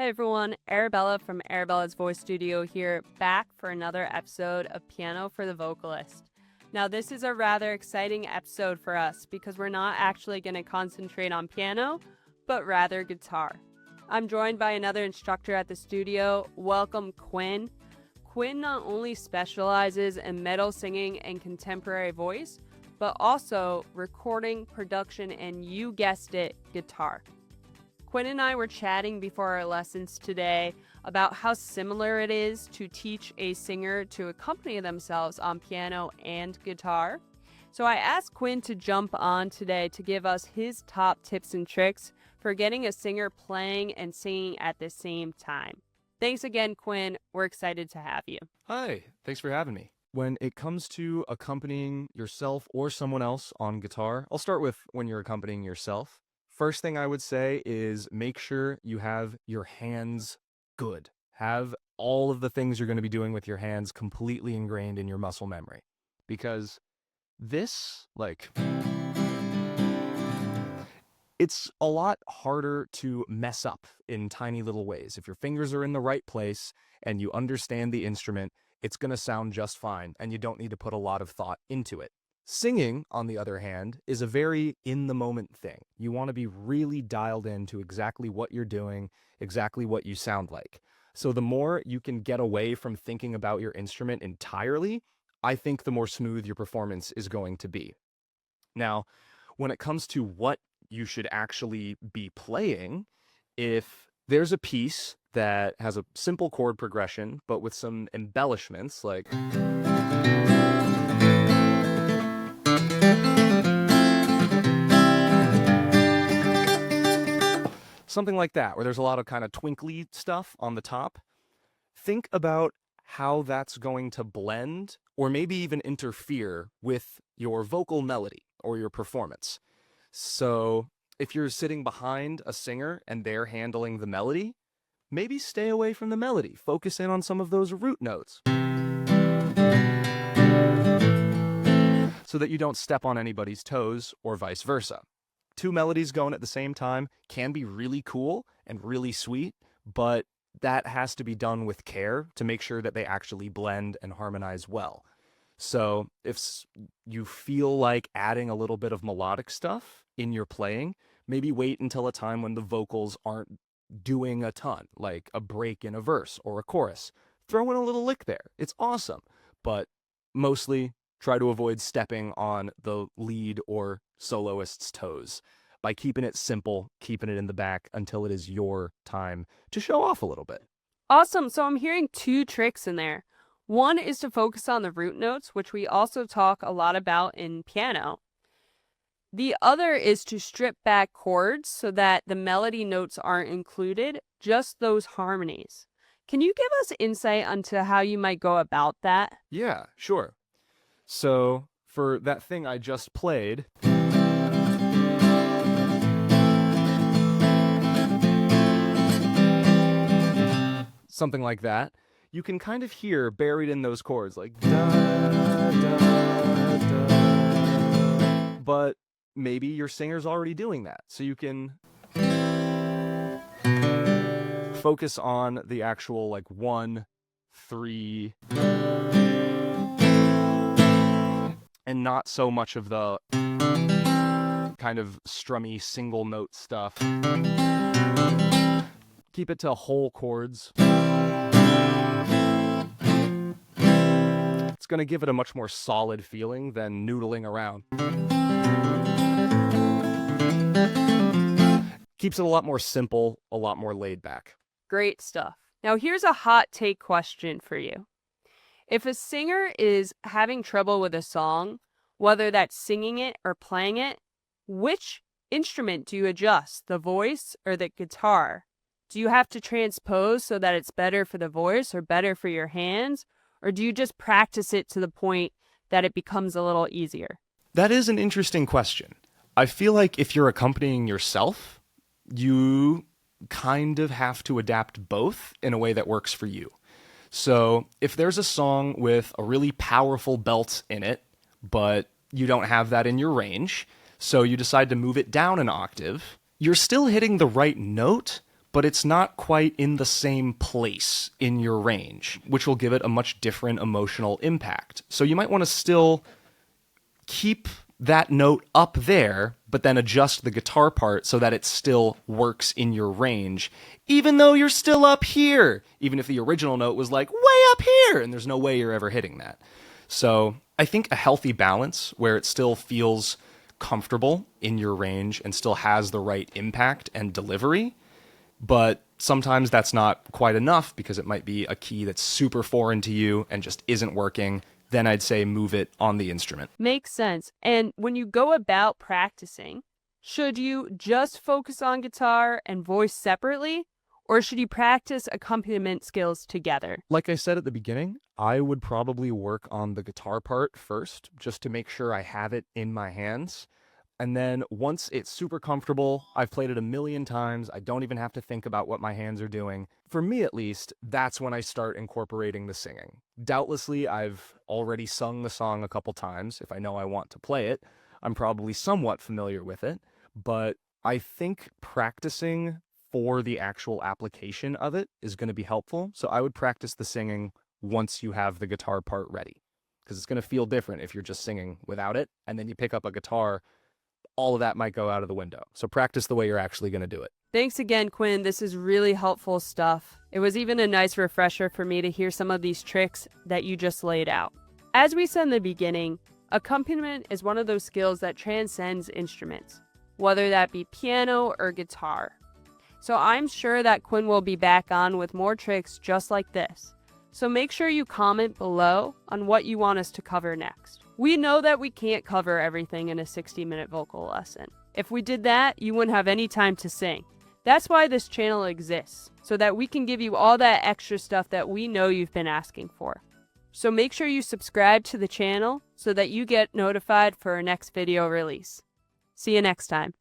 Hey everyone, Arabella from Arabella's Voice Studio here, back for another episode of Piano for the Vocalist. Now this is a rather exciting episode for us because we're not actually going to concentrate on piano, but rather guitar. I'm joined by another instructor at the studio. Welcome, Quinn. Quinn not only specializes in metal singing and contemporary voice, but also recording, production, and you guessed it, guitar. Quinn and I were chatting before our lessons today about how similar it is to teach a singer to accompany themselves on piano and guitar. So I asked Quinn to jump on today to give us his top tips and tricks for getting a singer playing and singing at the same time. Thanks again, Quinn. We're excited to have you. Hi, thanks for having me. When it comes to accompanying yourself or someone else on guitar, I'll start with when you're accompanying yourself. First thing I would say is make sure you have your hands good. Have all of the things you're going to be doing with your hands completely ingrained in your muscle memory. Because this, it's a lot harder to mess up in tiny little ways. If your fingers are in the right place and you understand the instrument, it's going to sound just fine and you don't need to put a lot of thought into it. Singing, on the other hand, is a very in-the-moment thing. You want to be really dialed into exactly what you're doing, exactly what you sound like. So the more you can get away from thinking about your instrument entirely, I think the more smooth your performance is going to be. Now, when it comes to what you should actually be playing, if there's a piece that has a simple chord progression, but with some embellishments, like something like that, where there's a lot of kind of twinkly stuff on the top, think about how that's going to blend or maybe even interfere with your vocal melody or your performance. So if you're sitting behind a singer and they're handling the melody, maybe stay away from the melody. Focus in on some of those root notes so that you don't step on anybody's toes or vice versa. Two melodies going at the same time can be really cool and really sweet, but that has to be done with care to make sure that they actually blend and harmonize well. So if you feel like adding a little bit of melodic stuff in your playing, maybe wait until a time when the vocals aren't doing a ton, like a break in a verse or a chorus. Throw in a little lick there. It's awesome, but mostly try to avoid stepping on the lead or soloist's toes by keeping it simple, keeping it in the back until it is your time to show off a little bit. Awesome. So I'm hearing two tricks in there. One is to focus on the root notes, which we also talk a lot about in piano. The other is to strip back chords so that the melody notes aren't included, just those harmonies. Can you give us insight into how you might go about that? Yeah, sure. So for that thing I just played, something like that, you can kind of hear buried in those chords like da, da, da. But maybe your singer's already doing that. So you can focus on the actual 1, 3, and not so much of the kind of strummy single note stuff. Keep it to whole chords. It's going to give it a much more solid feeling than noodling around. Keeps it a lot more simple, a lot more laid back. Great stuff. Now here's a hot take question for you. If a singer is having trouble with a song, whether that's singing it or playing it, which instrument do you adjust, the voice or the guitar? Do you have to transpose so that it's better for the voice or better for your hands? Or do you just practice it to the point that it becomes a little easier? That is an interesting question. I feel like if you're accompanying yourself, you kind of have to adapt both in a way that works for you. So if there's a song with a really powerful belt in it, but you don't have that in your range, so you decide to move it down an octave, you're still hitting the right note, but it's not quite in the same place in your range, which will give it a much different emotional impact. So you might want to still keep that note up there, but then adjust the guitar part so that it still works in your range, even though you're still up here, even if the original note was like way up here, and there's no way you're ever hitting that. So I think a healthy balance where it still feels comfortable in your range and still has the right impact and delivery, but sometimes that's not quite enough because it might be a key that's super foreign to you and just isn't working. Then I'd say move it on the instrument. Makes sense. And when you go about practicing, should you just focus on guitar and voice separately, or should you practice accompaniment skills together? Like I said at the beginning, I would probably work on the guitar part first, just to make sure I have it in my hands. And then once it's super comfortable, I've played it a million times, I don't even have to think about what my hands are doing. For me at least, that's when I start incorporating the singing. Doubtlessly, I've already sung the song a couple times. If I know I want to play it, I'm probably somewhat familiar with it. But I think practicing for the actual application of it is going to be helpful. So I would practice the singing once you have the guitar part ready, because it's going to feel different if you're just singing without it, and then you pick up a guitar. All of that might go out of the window. So practice the way you're actually going to do it. Thanks again, Quinn. This is really helpful stuff. It was even a nice refresher for me to hear some of these tricks that you just laid out. As we said in the beginning, accompaniment is one of those skills that transcends instruments, whether that be piano or guitar. So I'm sure that Quinn will be back on with more tricks just like this. So make sure you comment below on what you want us to cover next. We know that we can't cover everything in a 60-minute vocal lesson. If we did that, you wouldn't have any time to sing. That's why this channel exists, so that we can give you all that extra stuff that we know you've been asking for. So make sure you subscribe to the channel so that you get notified for our next video release. See you next time.